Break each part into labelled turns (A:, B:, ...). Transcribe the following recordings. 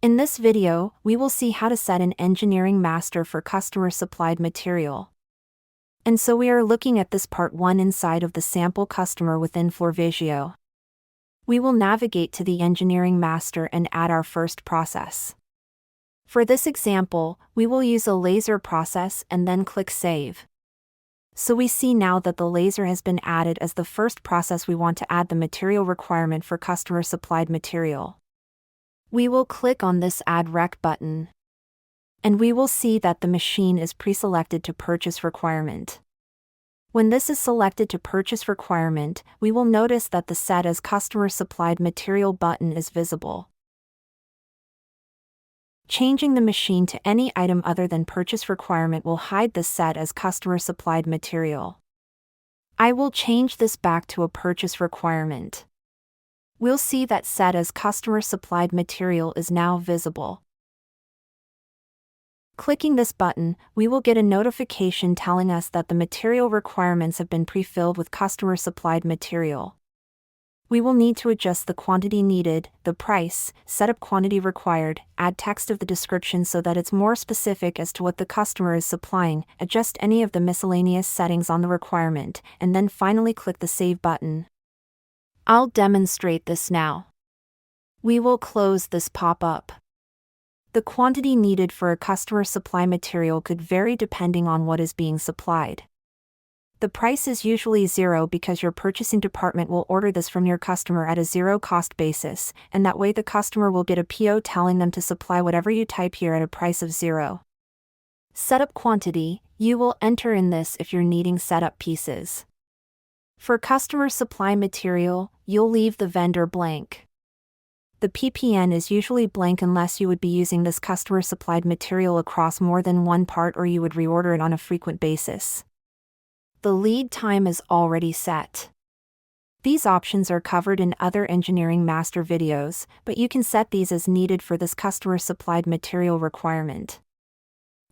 A: In this video, we will see how to set an engineering master for customer-supplied material. And so we are looking at this part 1 inside of the sample customer within FloorVisio. We will navigate to the engineering master and add our first process. For this example, we will use a laser process and then click Save. So we see now that the laser has been added as the first process we want to add the material requirement for customer-supplied material. We will click on this Add Rec button. And we will see that the machine is pre-selected to purchase requirement. When this is selected to purchase requirement, we will notice that the Set as Customer Supplied Material button is visible. Changing the machine to any item other than purchase requirement will hide the Set as Customer Supplied Material. I will change this back to a purchase requirement. We'll see that Set as Customer Supplied Material is now visible. Clicking this button, we will get a notification telling us that the material requirements have been pre-filled with customer-supplied material. We will need to adjust the quantity needed, the price, set up quantity required, add text of the description so that it's more specific as to what the customer is supplying, adjust any of the miscellaneous settings on the requirement, and then finally click the Save button. I'll demonstrate this now. We will close this pop-up. The quantity needed for a customer supply material could vary depending on what is being supplied. The price is usually zero because your purchasing department will order this from your customer at a zero-cost basis, and that way the customer will get a PO telling them to supply whatever you type here at a price of zero. Setup quantity, you will enter in this if you're needing setup pieces. For customer supply material, you'll leave the vendor blank. The PPN is usually blank unless you would be using this customer supplied material across more than one part or you would reorder it on a frequent basis. The lead time is already set. These options are covered in other engineering master videos, but you can set these as needed for this customer supplied material requirement.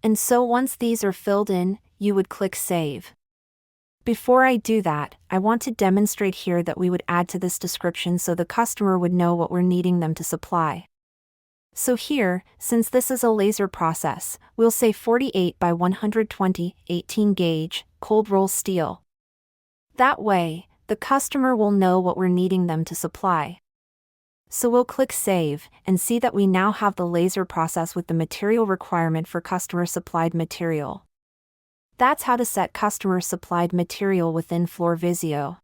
A: And so once these are filled in, you would click Save. Before I do that, I want to demonstrate here that we would add to this description so the customer would know what we're needing them to supply. So here, since this is a laser process, we'll say 48 by 120, 18 gauge, cold roll steel. That way, the customer will know what we're needing them to supply. So we'll click Save, and see that we now have the laser process with the material requirement for customer supplied material. That's how to set customer-supplied material within FloorVisio.